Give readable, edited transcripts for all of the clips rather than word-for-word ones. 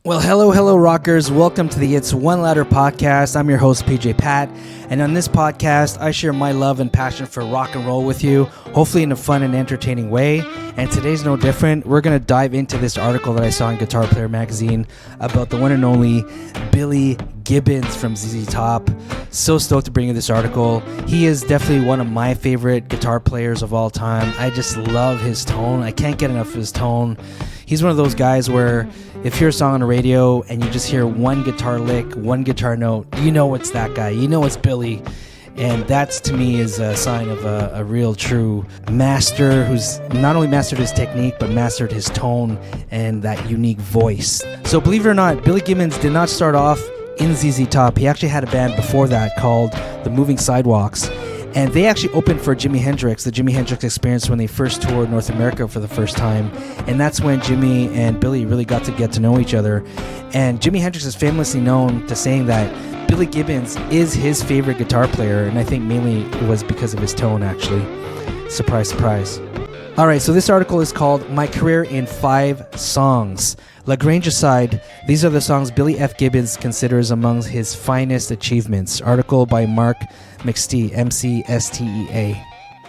Well, hello, rockers. Welcome to the It's One Ladder podcast. I'm your host, PJ Pat. And on this podcast, I share my love and passion for rock and roll with you, hopefully in a fun and entertaining way. And today's no different. We're going to dive into this article that I saw in Guitar Player magazine about the one and only Billy Gibbons from ZZ Top. So stoked to bring you this article. He is definitely one of my favorite guitar players of all time. I just love his tone. I can't get enough of his tone. He's one of those guys where if you hear a song on the radio and you just hear one guitar lick, one guitar note, you know it's that guy. You know it's Billy. And that's, to me, is a sign of a real, true master who's not only mastered his technique, but mastered his tone and that unique voice. So believe it or not, Billy Gibbons did not start off in ZZ Top. He actually had a band before that called the Moving Sidewalks. And they actually opened for Jimi Hendrix, the Jimi Hendrix Experience, when they first toured North America for the first time. And that's when Jimi and Billy really got to know each other. And Jimi Hendrix is famously known to saying that Billy Gibbons is his favorite guitar player. And I think mainly it was because of his tone, actually. Surprise, surprise. All right, so this article is called My Career in 5 Songs. Grange aside, these are the songs Billy F. Gibbons considers among his finest achievements. Article by Mark McStee, M-C-S-T-E-A.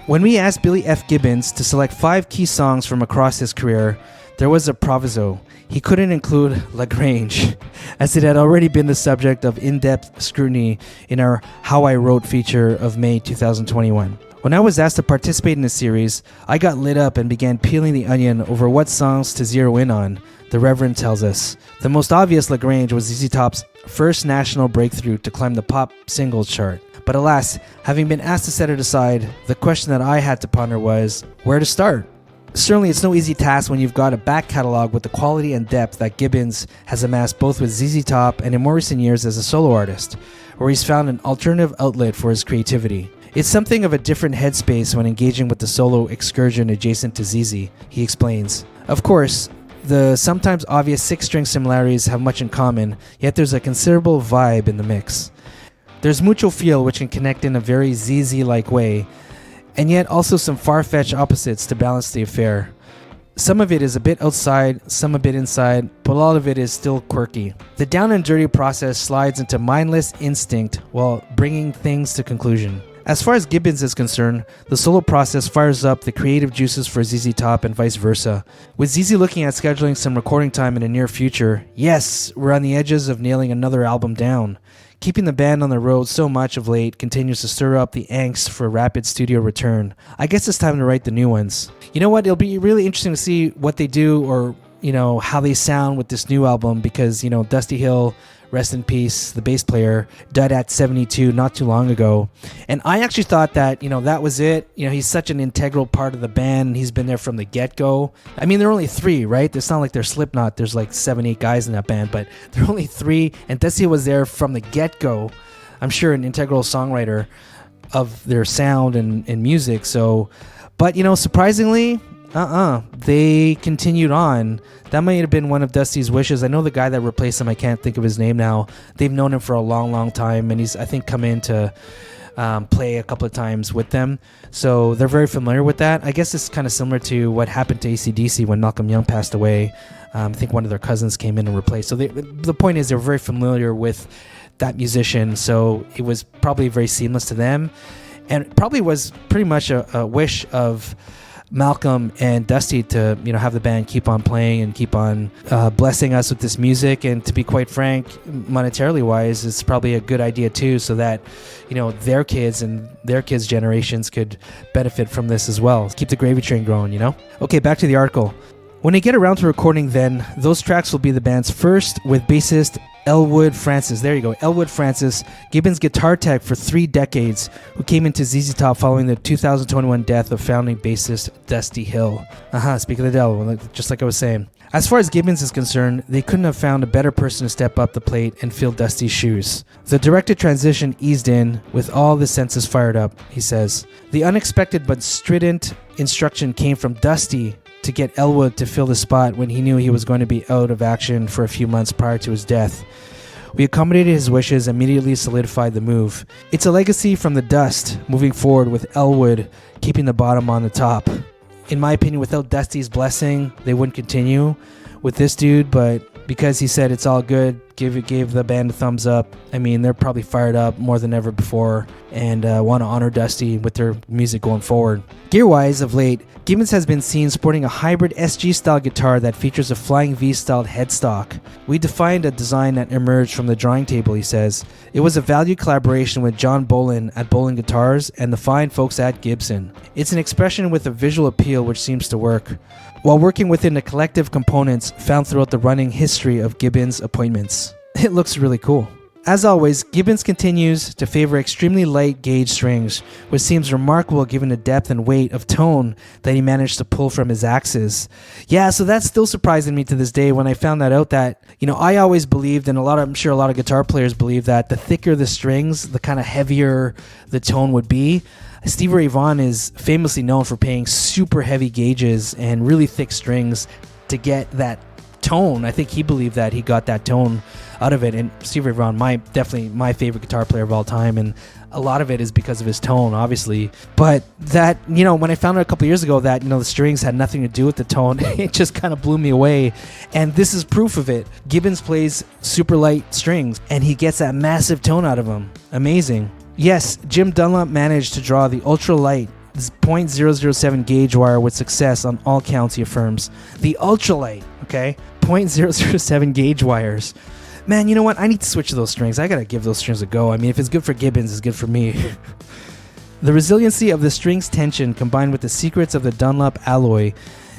When we asked Billy F. Gibbons to select 5 key songs from across his career, there was a proviso. He couldn't include Grange, as it had already been the subject of in-depth scrutiny in our How I Wrote feature of May 2021. When I was asked to participate in the series, I got lit up and began peeling the onion over what songs to zero in on, the Reverend tells us. The most obvious Grange was ZZ Top's first national breakthrough to climb the pop singles chart. But alas, having been asked to set it aside, the question that I had to ponder was, where to start? Certainly it's no easy task when you've got a back catalog with the quality and depth that Gibbons has amassed both with ZZ Top and in more recent years as a solo artist, where he's found an alternative outlet for his creativity. It's something of a different headspace when engaging with the solo excursion adjacent to ZZ, he explains. Of course, the sometimes obvious 6-string similarities have much in common, yet there's a considerable vibe in the mix. There's mucho feel which can connect in a very ZZ-like way, and yet also some far-fetched opposites to balance the affair. Some of it is a bit outside, some a bit inside, but a lot of it is still quirky. The down and dirty process slides into mindless instinct while bringing things to conclusion. As far as Gibbons is concerned, the solo process fires up the creative juices for ZZ Top and vice versa. With ZZ looking at scheduling some recording time in the near future, yes, we're on the edges of nailing another album down. Keeping the band on the road so much of late continues to stir up the angst for a rapid studio return. I guess it's time to write the new ones. You know what? It'll be really interesting to see what they do or, how they sound with this new album because, Dusty Hill, rest in peace, the bass player, died at 72 not too long ago. And I actually thought that, that was it. He's such an integral part of the band. And he's been there from the get-go. I mean, there are only 3, right? It's not like they're Slipknot. There's like 7, 8 guys in that band, but there are only 3. And Dusty was there from the get-go. I'm sure an integral songwriter of their sound and music. So, but, surprisingly, they continued on. That might have been one of Dusty's wishes. I know the guy that replaced him, I can't think of his name now. They've known him for a long, long time, and he's, I think, come in to play a couple of times with them. So they're very familiar with that. I guess it's kind of similar to what happened to AC/DC when Malcolm Young passed away. I think one of their cousins came in and replaced. So the point is they're very familiar with that musician, so it was probably very seamless to them. And it probably was pretty much a wish of Malcolm and Dusty to have the band keep on playing and keep on blessing us with this music. And to be quite frank, monetarily wise, it's probably a good idea too, so that their kids and their kids' generations could benefit from this as well. Keep the gravy train growing. Okay, back to the article. When they get around to recording, then those tracks will be the band's first with bassist Elwood Francis. There you go, Elwood Francis, Gibbons' guitar tech for 3 decades, who came into ZZ Top following the 2021 death of founding bassist Dusty Hill. Speak of the devil, just like I was saying. As far as Gibbons is concerned, they couldn't have found a better person to step up the plate and fill Dusty's shoes. The directed transition eased in with all the senses fired up, he says. The unexpected but strident instruction came from Dusty to get Elwood to fill the spot when he knew he was going to be out of action for a few months prior to his death. We accommodated his wishes and immediately solidified the move. It's a legacy from the dust, moving forward with Elwood keeping the bottom on the top. In my opinion, without Dusty's blessing, they wouldn't continue with this dude, but because he said it's all good. Gave the band a thumbs up. I mean, they're probably fired up more than ever before and want to honor Dusty with their music going forward. Gear-wise, of late, Gibbons has been seen sporting a hybrid SG-style guitar that features a flying V-styled headstock. We defined a design that emerged from the drawing table, he says. It was a valued collaboration with John Bolin at Bolin Guitars and the fine folks at Gibson. It's an expression with a visual appeal which seems to work, while working within the collective components found throughout the running history of Gibbons appointments. It looks really cool. As always, Gibbons continues to favor extremely light gauge strings, which seems remarkable given the depth and weight of tone that he managed to pull from his axes. Yeah, so that's still surprising me to this day when I found that out. That, I always believed, and I'm sure a lot of guitar players believe, that the thicker the strings, the kind of heavier the tone would be. Stevie Ray Vaughan is famously known for playing super heavy gauges and really thick strings to get that tone. I think he believed that he got that tone out of it. And Stevie Ray Vaughan, definitely my favorite guitar player of all time, and a lot of it is because of his tone, obviously. But that, when I found out a couple years ago that, the strings had nothing to do with the tone, it just kind of blew me away. And this is proof of it. Gibbons plays super light strings, and he gets that massive tone out of them. Amazing. Yes, Jim Dunlop managed to draw the ultralight .007 gauge wire with success on all counts, he affirms. The ultralight, okay? .007 gauge wires. Man, you know what? I need to switch to those strings. I gotta give those strings a go. I mean, if it's good for Gibbons, it's good for me. The resiliency of the string's tension combined with the secrets of the Dunlop alloy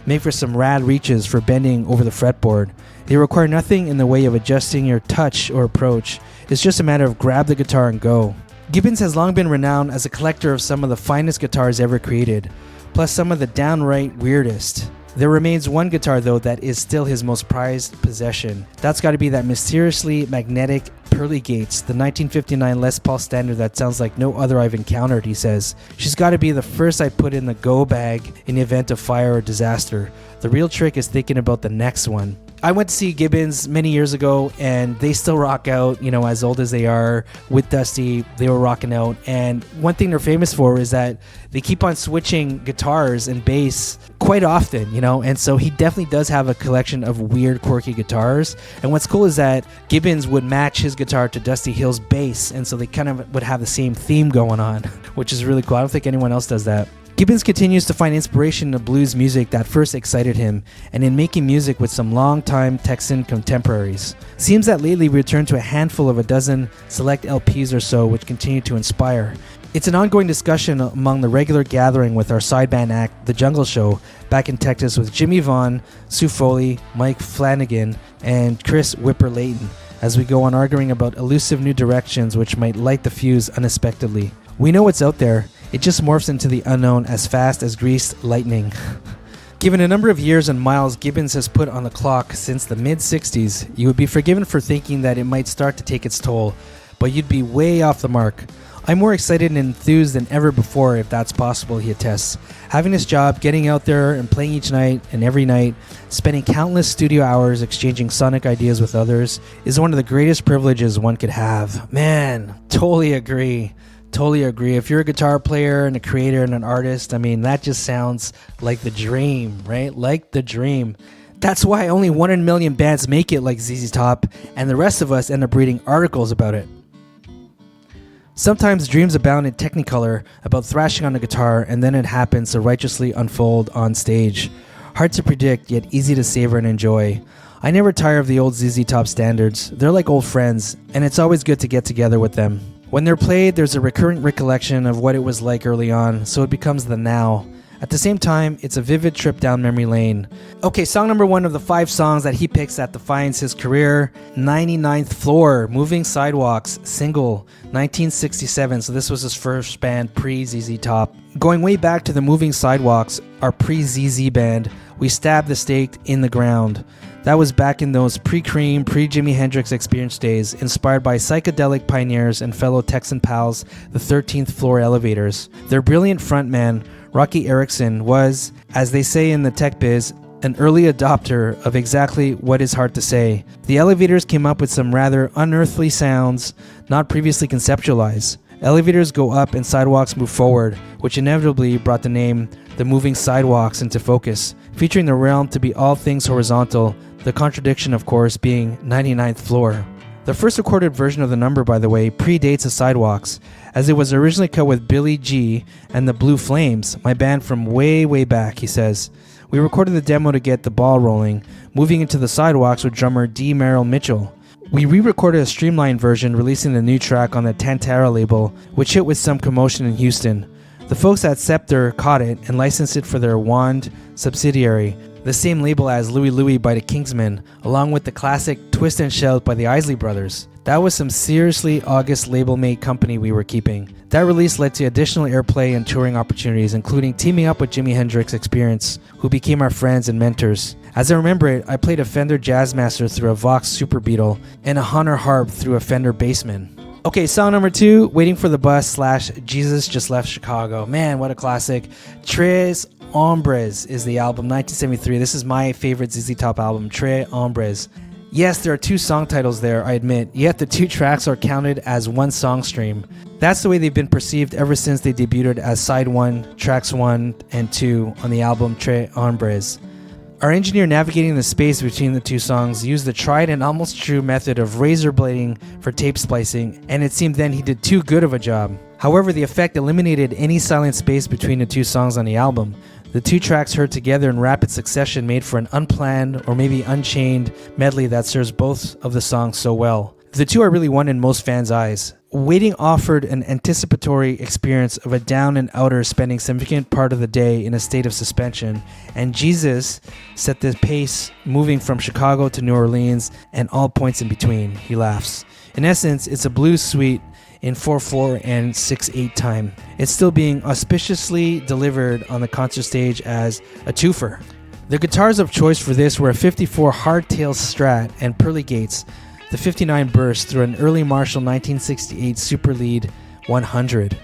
make for some rad reaches for bending over the fretboard. They require nothing in the way of adjusting your touch or approach. It's just a matter of grab the guitar and go. Gibbons has long been renowned as a collector of some of the finest guitars ever created, plus some of the downright weirdest. There remains one guitar, though, that is still his most prized possession. That's got to be that mysteriously magnetic Pearly Gates, the 1959 Les Paul Standard that sounds like no other I've encountered, he says. She's got to be the first I put in the go bag in the event of fire or disaster. The real trick is thinking about the next one. I went to see Gibbons many years ago, and they still rock out, as old as they are. With Dusty, they were rocking out. And one thing they're famous for is that they keep on switching guitars and bass quite often, and so he definitely does have a collection of weird, quirky guitars. And what's cool is that Gibbons would match his guitar to Dusty Hill's bass, and so they kind of would have the same theme going on, which is really cool. I don't think anyone else does that. Gibbons continues to find inspiration in the blues music that first excited him, and in making music with some long-time Texan contemporaries. Seems that lately we returned to a handful of a dozen select LPs or so which continue to inspire. It's an ongoing discussion among the regular gathering with our sideband act, The Jungle Show, back in Texas with Jimmy Vaughn, Sue Foley, Mike Flanagan, and Chris Whipper-Layton, as we go on arguing about elusive new directions which might light the fuse unexpectedly. We know what's out there. It just morphs into the unknown as fast as greased lightning. Given a number of years and miles Gibbons has put on the clock since the mid-60s, you would be forgiven for thinking that it might start to take its toll, but you'd be way off the mark. I'm more excited and enthused than ever before, if that's possible, he attests. Having this job, getting out there and playing each night and every night, spending countless studio hours exchanging sonic ideas with others, is one of the greatest privileges one could have. Man, totally agree. Totally agree. If you're a guitar player and a creator and an artist, that just sounds like the dream, right? Like the dream. That's why only 1 in a million bands make it like ZZ Top, and the rest of us end up reading articles about it. Sometimes dreams abound in Technicolor about thrashing on a guitar, and then it happens to righteously unfold on stage. Hard to predict, yet easy to savor and enjoy. I never tire of the old ZZ Top standards. They're like old friends, and it's always good to get together with them. When they're played, there's a recurrent recollection of what it was like early on, so it becomes the now. At the same time, it's a vivid trip down memory lane. Okay, song number 1 of the 5 songs that he picks that defines his career, 99th Floor, Moving Sidewalks, single, 1967, so this was his first band pre-ZZ Top. Going way back to the Moving Sidewalks, our pre-ZZ band, we stabbed the stake in the ground. That was back in those pre-Cream, pre-Jimi Hendrix experience days, inspired by psychedelic pioneers and fellow Texan pals, the 13th Floor Elevators. Their brilliant frontman, Rocky Erickson, was, as they say in the tech biz, an early adopter of exactly what is hard to say. The Elevators came up with some rather unearthly sounds not previously conceptualized. Elevators go up and sidewalks move forward, which inevitably brought the name The Moving Sidewalks into focus. Featuring the realm to be all things horizontal, The contradiction, of course, being 99th Floor. The first recorded version of the number, by the way, predates the Sidewalks, as it was originally cut with Billy G and the Blue Flames, my band from way, way back, he says. We recorded the demo to get the ball rolling, moving into the Sidewalks with drummer D. Merrill Mitchell. We re-recorded a streamlined version, releasing the new track on the Tantara label, which hit with some commotion in Houston. The folks at Scepter caught it and licensed it for their Wand subsidiary, the same label as Louie Louie by the Kingsmen, along with the classic Twist and Shout by the Isley Brothers. That was some seriously August label-mate company we were keeping. That release led to additional airplay and touring opportunities, including teaming up with Jimi Hendrix Experience, who became our friends and mentors. As I remember it, I played a Fender Jazzmaster through a Vox Super Beetle and a Hunter Harp through a Fender Bassman. Okay, song number 2, Waiting for the Bus / Jesus Just Left Chicago. Man, what a classic. Tres Hombres is the album, 1973. This is my favorite ZZ Top album, Tres Hombres. Yes, there are 2 song titles there, I admit, yet the 2 tracks are counted as one song stream. That's the way they've been perceived ever since they debuted as Side 1, Tracks 1 and 2 on the album Tres Hombres. Our engineer navigating the space between the 2 songs used the tried and almost true method of razor blading for tape splicing, and it seemed then he did too good of a job. However, the effect eliminated any silent space between the 2 songs on the album. The 2 tracks heard together in rapid succession made for an unplanned or maybe unchained medley that serves both of the songs so well. The 2 are really one in most fans' eyes. Waiting offered an anticipatory experience of a down and outer spending significant part of the day in a state of suspension, and Jesus set the pace moving from Chicago to New Orleans and all points in between, he laughs. In essence, it's a blues suite in 4/4 and 6/8 time. It's still being auspiciously delivered on the concert stage as a twofer. The guitars of choice for this were a 54 hardtail Strat and Pearly Gates, the 59 burst through an early Marshall 1968 Super Lead 100.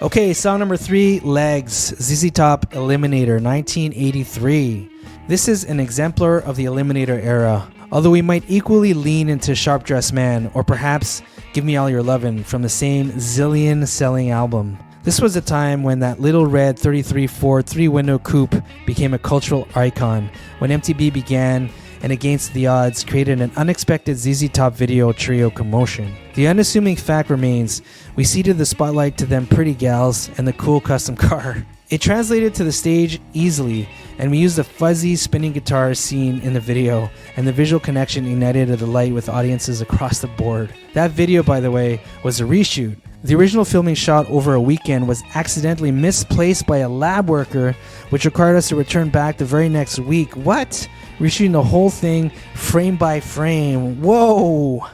Okay, song number 3, Legs, ZZ Top Eliminator, 1983. This is an exemplar of the Eliminator era, although we might equally lean into Sharp Dressed Man or perhaps Give Me All Your Lovin' from the same zillion selling album. This was a time when that little red 33 Ford 3-window coupe became a cultural icon, when MTV began and against the odds created an unexpected ZZ Top video trio commotion. The unassuming fact remains, we ceded the spotlight to them pretty gals and the cool custom car. It translated to the stage easily, and we used the fuzzy spinning guitar scene in the video, and the visual connection ignited a delight with audiences across the board. That video, by the way, was a reshoot. The original filming shot over a weekend was accidentally misplaced by a lab worker, which required us to return back the very next week. What? Reshooting the whole thing frame by frame. Whoa!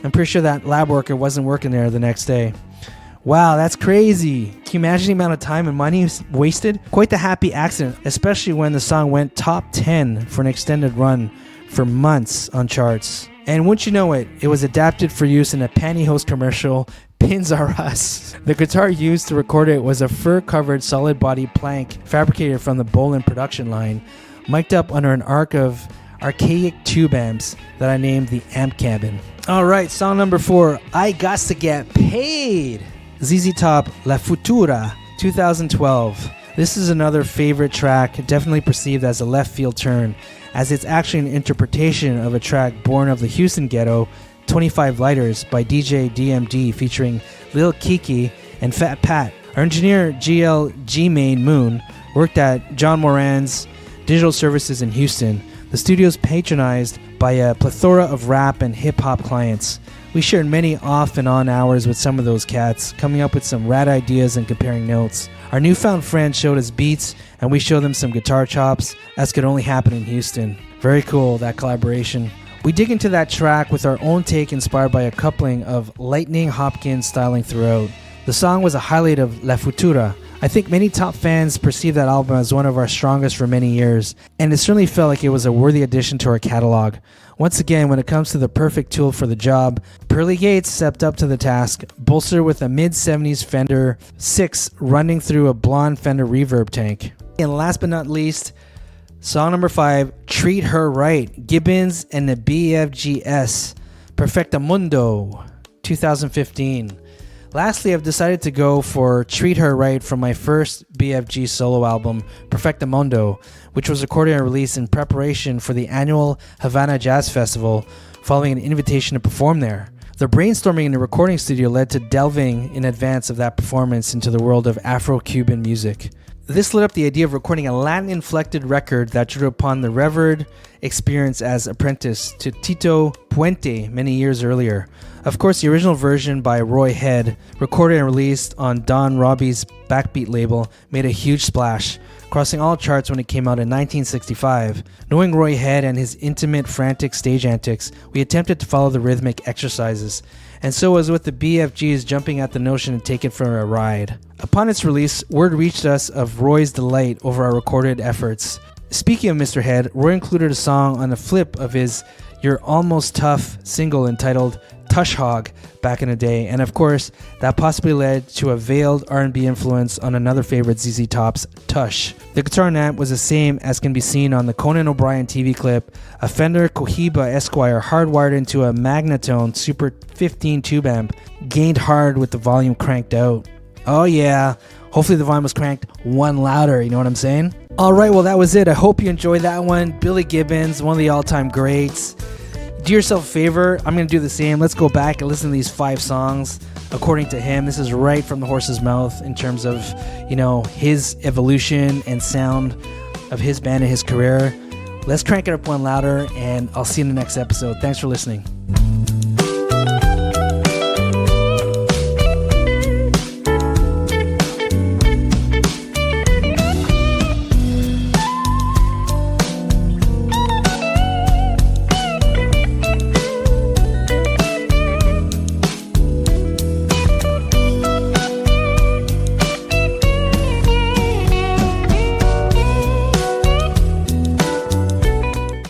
I'm pretty sure that lab worker wasn't working there the next day. Wow, that's crazy. Can you imagine the amount of time and money wasted? Quite the happy accident, especially when the song went top 10 for an extended run for months on charts. And wouldn't you know it, it was adapted for use in a pantyhose commercial, Pins Are Us. The guitar used to record it was a fur-covered solid-body plank fabricated from the Bolin production line, mic'd up under an arc of archaic tube amps that I named the Amp Cabin. Alright, song number 4, I Gots to Get Paid. ZZ Top La Futura, 2012. This is another favorite track, definitely perceived as a left field turn, as it's actually an interpretation of a track born of the Houston ghetto, 25 Lighters by DJ DMD featuring Lil Kiki and Fat Pat. Our engineer GL Main Moon worked at John Moran's Digital Services in Houston. The studio's patronized by a plethora of rap and hip-hop clients. We shared many off and on hours with some of those cats, coming up with some rad ideas and comparing notes. Our newfound friend showed us beats, and we showed them some guitar chops, as could only happen in Houston. Very cool, that collaboration. We dig into that track with our own take inspired by a coupling of Lightning Hopkins styling throughout. The song was a highlight of La Futura. I think many Top fans perceive that album as one of our strongest for many years, and it certainly felt like it was a worthy addition to our catalog. Once again, when it comes to the perfect tool for the job, Pearly Gates stepped up to the task, bolstered with a mid-70s Fender 6 running through a blonde Fender reverb tank. And last but not least, song number 5, Treat Her Right, Gibbons and the BFGS, Perfectamundo, 2015. Lastly, I've decided to go for Treat Her Right from my first BFG solo album, Perfectamundo, which was recorded and released in preparation for the annual Havana Jazz Festival, following an invitation to perform there. The brainstorming in the recording studio led to delving in advance of that performance into the world of Afro-Cuban music. This lit up the idea of recording a Latin-inflected record that drew upon the revered experience as apprentice to Tito Puente many years earlier. Of course, the original version by Roy Head, recorded and released on Don Robbie's Backbeat label, made a huge splash, crossing all charts when it came out in 1965. Knowing Roy Head and his intimate, frantic stage antics, we attempted to follow the rhythmic exercises, and so was with the BFGs jumping at the notion to take it for a ride. Upon its release, word reached us of Roy's delight over our recorded efforts. Speaking of Mr. Head, Roy included a song on the flip of his You're Almost Tough single entitled Tush Hog back in the day, and of course, that possibly led to a veiled R&B influence on another favorite ZZ Top's, Tush. The guitar and amp was the same as can be seen on the Conan O'Brien TV clip, a Fender Cohiba Esquire hardwired into a Magnatone Super 15 tube amp, gained hard with the volume cranked out. Oh yeah, hopefully the volume was cranked one louder, you know what I'm saying? Alright, well that was it. I hope you enjoyed that one. Billy Gibbons, one of the all-time greats. Do yourself a favor, I'm going to do the same. Let's go back and listen to these 5 songs according to him. This is right from the horse's mouth in terms of, his evolution and sound of his band and his career. Let's crank it up one louder, and I'll see you in the next episode. Thanks for listening.